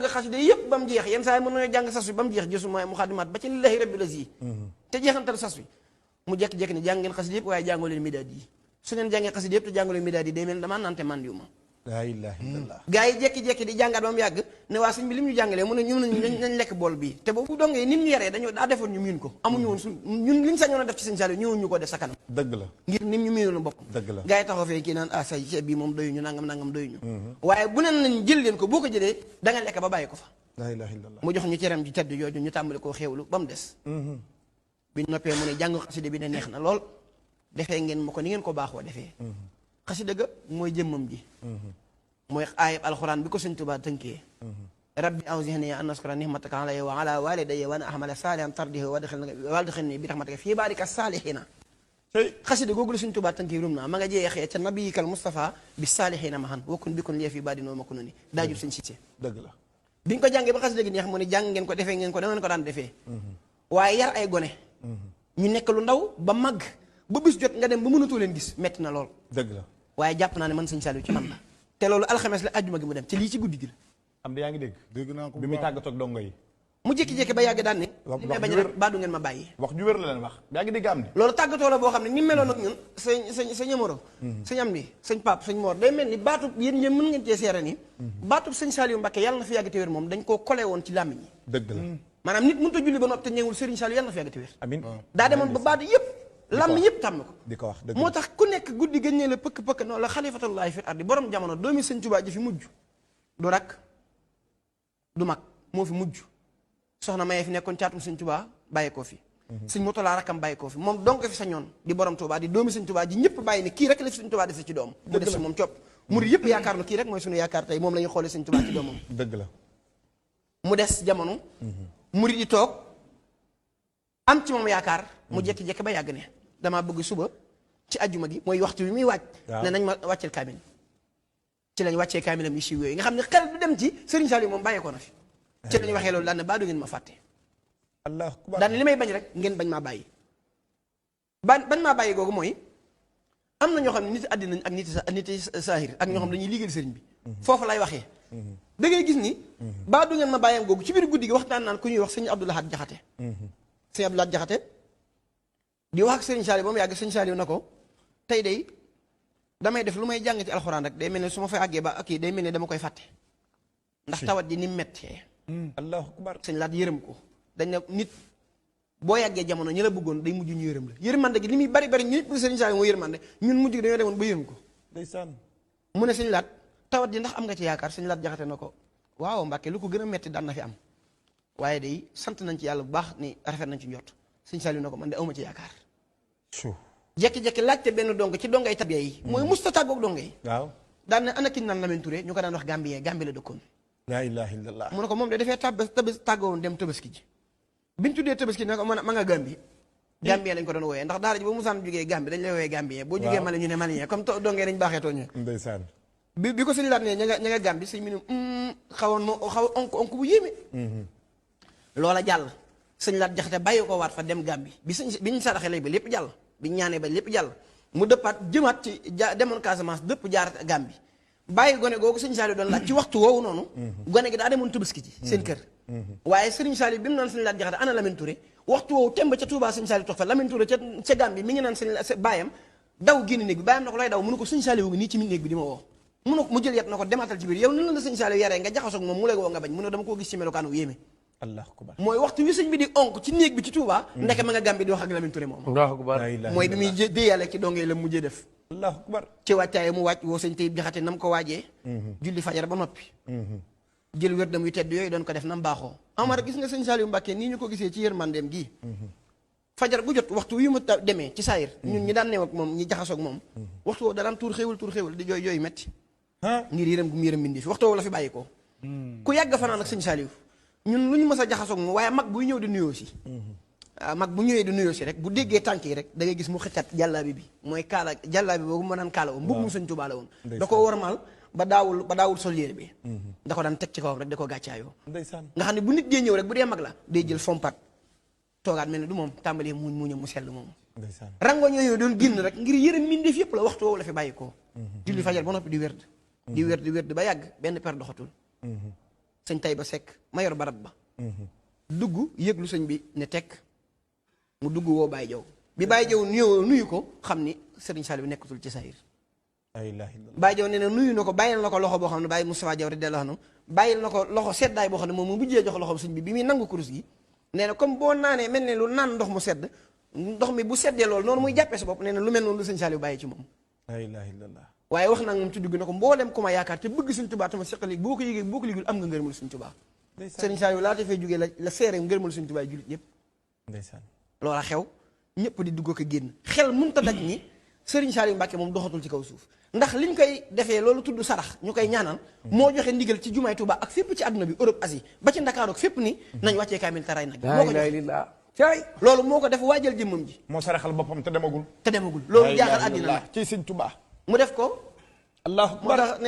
xasida yëpp ba mu jeex yenn saa yi mën nañoo jàng sas wi ba mu jeex jësuma muxadimaat ba ci lillahi rabbil aziz te jeexantal sas wi mu jekki-jekki ne jàng ngeen xasida yëpp waaye jàngoo leen midaad yi su ngeen jàngee xasida yëpp te jàngoo leen midaad yi day mel damaa nante mandiwu ma laa ilaaha illallah. gaa yi jekki-jekki di jàngaat ba mu yàgg ne waa sëñ bi li mu ñu jàngalee mu ne ñu nañ lekk bool bii te boobu dongee ni mu ñu yaree daa defoon ñu miin ko amuñu woon ñun liñ sañoon a def ci sëñ Saliou ñëwoon ñu ko def sa kanam dëgg la ngir nim ñu miinoon bopp dëgg la. gaa yi taxaw fee kii naan say ceeb bi moom doyuñu nangam doyuñu waaye bu neen nañ jël leen ko boo ko jëlee da nga lekk ba bàyyi ko fa laa ilaaha illallah. mu jox ñu ceram ji tedd yooyu ñu tàmbali koo xéewlu ba mu des bi noppee mu ne jàng xasida bi ne neex na lool defee ngeen ma ko ni ngeen ko baaxoo defee xasida ga mooy jëmmam ji mooy aayab alxuraan bi ko sëñ Tuubaa tënkee rabbi awzi'ni an askura ni'mataka alayya wa ala walidayya wa an a'mala salihan tardihi wadkhilni bi rahmatika fi ibadika salihina xasida googu la sëñ Tuubaa tënkee rum naa ma nga jeexee ca nabiyikal Mustafa bi salihina mahan wakkun bikun lee fi badinoo ma ko noni daajul sëñ Cissé dëgg la. bi ñu ko jàngee ba xasida gi neex mu ne jàng ngeen ko defee ngeen ko da ngeen ko daan defee waaye yar ay gone ñu nekk lu ndaw ba màgg ba bis jot nga dem ba mënatoo leen gis metti na lool dëgg la. waaye jàpp naa ne man sëñ Saliou ci man la te loolu alxames la ajjuma gi mu dem te lii ci guddi gi la am da yaa ngi dégg. dégg naa ko bi muy tàggatoo ak dongo yi. mu jékki-jékki ba yàgg daan ne wax li may bañ rek baa du ngeen ma bàyyi wax ju wér la leen wax yaa ngi dégg am di. loolu tàggatoo la boo xam ne ni meloon ak ñun sëñ Amaro sëñ am ni sëñ Pape sëñ Mor day mel ni baatub yéen ñëpp mën ngeen cee seere ni baatub sëñ Saliou Mbacké yàlla na fi yàgg te wér moom dañ koo collé woon ci làmmiñ yi dëgg la. maanaam nit mënut a julli ba noppi te ñëwul Serigne Saliou yàlla na fi yàgg te wér amiin. daa demoon ba baatu yëpp làmmiñ yëpp tàmm ko di ko wax dëgg moo tax ku nekk guddi gëññee la pëkk-pëkk noonu la xalifatullahi fi ardi borom jamono doomi sëñ Tuubaa ji fi mujj du rak du mag moo fi mujj soxna Maye fi nekkoon caatum sëñ Tuubaa bàyyi koo fi sëñ Murtala rakkam bàyyi koo fi moom donc fi sañoon di borom Tuubaa di doomi sëñ Tuubaa ji ñëpp bàyyi ne kii rek la fi sëñ Tuubaa dese ci doom mu des moom copp murid yëpp yaakaar na kii rek mooy suñu yaakaar tey moom la ñuy xoolee sëñ Tuubaa ci doomam dëgg la. mu des jamono murid yi toog am ci moom yaakaar mu jekki-jekki ba yàgg ne damaa bëgg suba ci ajjuma gi mooy waxtu bi muy wàcc ne nañ ma wàcceel kaamil ci lañ wàccee kaamilam yi siiw yooyu nga xam ne xel du dem ci Serigne Saliou moom bàyyeekoo na fi ci lañ waxee loolu daan ne baa du ngeen ma fàtte allah akbar. daan ne li may bañ rek ngeen bañ maa bàyyi bañ maa bàyyi googu mooy am na ñoo xam ne nit àddina ak nit saahir ak ñoo xam ne dañuy liggéeyal sëriñ bi foofu lay waxee da ngay gis ni baa du ngeen ma bàyyam googu ci biir guddi gi waxtaan naan ku ñuy wax sëñ Abdou Lahad Jaxate sëñ Abdou Lahad Jaxate di wax ak sëriñ Saliou ba mu yàgg sëñ Saliou na ko tey day damay def lu may jàng ci alxuraan rek day mel ne su ma fay àggee ba ak day mel ne dama koy fàtte ndax tawat ji ni mu mettee allahu akbar. sëñ Laat yërëm ko dañ ne nit boo yàggee jamono ñi la bëggoon day mujj ñu yërëm la yërmande gi li muy bari bari ñu sëriñ Saliou moo yërmande ñun mujj gi dañoo demoon ba yërëm ko ndeysaan. mu ne sëñ Laat tawat ji ndax am nga ci yaakaar sëñ Laat Jaxate na ko waaw Mbàkke lu ko gën a metti daan na fi am waaye day sant nañ ci yàlla bu baax ni rafet nañ ci njort sëñ Saliou na ko man de awma ci yaakaar jekki-jekki laajte benn dong ci dongay tabiya yi mooy musta tàggoog donga yi waaw. daan ne ana ki ñu naan Lamine Touré ñu ko daan wax Gambien Gambie la dëkkoon laa ilaaha illallah. mu ne ko moom de dafay tàggowoon dem tabaski ji biñ tuddee tabaski ne ko ma nga Gambie Gambien lañ ko doon wooyee ndax daara ji ba musaan jógee Gambie dañ lay wooyee Gambien boo jógee Mali ñu ne Malien comme dongee dañ baaxee tooñee ndeysaan. bi ko sëñ Laat ne ña nga Gambie sëñ mi ne xawoon moo xaw onk bu yéeme loola jàll sëñ Laat Jaxate bàyyi ko waat fa dem Gambie bi ñu saraxee lay ba lépp jàll bi ñu ñaanee ba lépp jàll mu dëppaat jëmaat ci demoon Casamance dëpp jaar Gambie bàyyi gone googu sëñ Saliou doon laaj ci waxtu woowu noonu gone gi daa demoon Tabaski ci seen kër waaye sëriñ Saliou bi mu naan sëñ Laat Jaxate ana Lamine Touré waxtu woowu temb ca Touba sëñ Saliou toog fa Lamine Touré ca Gambie mi ngi naan sëñ baayam daw génn néeg bi baayam na ko lay daw mu ne ko sëñ Saliou ngi nii ci mi néeg bi di ma woo mu jël yet na ko dematal ci biir yow nan la sëñ Saliou yaree nga jaxasoog moom mu lay woo nga bañ mu ne dama koo gis ci melokaanu yéeme allahu akbar. mooy waxtu wi sëñ bi di onk ci néeg bi ci Touba ndeke ma nga Gambie di wax ak Lamine Touré moom mooy bi muy déeyàlle ci dongee la mujjee def allahu akbar. ci wàccaaye mu wàcc woo sëñ Tayib Jaxate nam ko waajee julli fajar ba noppi jël wérdam yu tedd yooyu doon ko def nam baaxoo Amar gis nga sëñ Saliou Mbacké nii ñu ko gisee ci yërmandeem gii fajar gu jot waxtu wi mu demee ci saayir ñun ñi daan neew ak moom ñi jaxasoog moom waxtu woo da daan tuur xéewal di jooy jooy metti ngir yërëm gu mu yërëm bindi fi waxtu woo la fi bàyyi ko ku yàgg fanaan ak sëñ Saliou ñun lu ñu mës a jaxasoog moom waaye mag buy ñëw di nuyoo si mag bu ñëwee di nuyoo si rek bu déggee tànk yi rek da ngay gis mu xëccat jàllaabi bi mooy kaala jàllaabi boobu ma naan kaala woon mbub mu sëñ Tuubaa la woon da ko warmal ba daawul sol yére bi da ko daan teg ci kawam rek da ko gàccaayoo nga xam ne bu nit dee ñëw rek bu dee mag la day jël fompat toogaat mel ne du moom tàmbalee muñam mu sell moom rangoñ yooyu doon génn rek ngir yërëm mbindeef yëpp la waxtu woowu la fi bàyyi ko julli fajar ba noppi di wérd ba yàgg benn per doxatul sëñ Tayba Seck ma yor barab ba dugg yëglu sëñ bi ne tekk mu dugg woo Baye Jaw bi Baye Jaw nuyu ko xam ni Serigne Saliou nekkatul ci sayir la ilaha illallah. Baye Jaw nee na nuyu na ko bàyyil na ko loxo boo xam ne Baye Moustapha Jaw radiyallahu anhu bàyyil na ko loxo seddaay boo xam ne moom mu mujjee jox loxo sëñ bi muy nangu kurus gi nee na comme boo naanee mel ne lu naan ndox mu sedd ndox mi bu seddee loolu noonu muy jàppee sa bopp nee na lu mel noonu lu sëñ Saliou bàyyi ci moom la ilaha illallah. waaye wax naa moom ci dugg na ko mboolem ku ma yaakaar te bëgg sëñ Tuubaa tama seqali boo ko yëgee boo ko ligul am nga ngërëmul sëñ Tuubaa sëriñ Saliou laata fee jógee la seere ngërëmul sëñ Tuubaa jullit yëpp ndeysaan. loola xew ñëpp di dugg ko génn xel mënta daj ni sëriñ Saliou Mbacke moom doxatul ci kaw suuf ndax liñ koy defee loolu tudd sarax ñu koy ñaanal moo joxe ndigal ci jumaay Tuubaa ak fépp ci àdduna bi Europe Asie ba ci Ndakaaru ak fépp ni nañ wàccee kaamil taray nag moo ko jox loolu moo ko def waajal jëmmam ji moo saraxal boppam te demagul. loolu jaaxal àddina la ci sëñ Tuubaa mu def ko allahu akbar.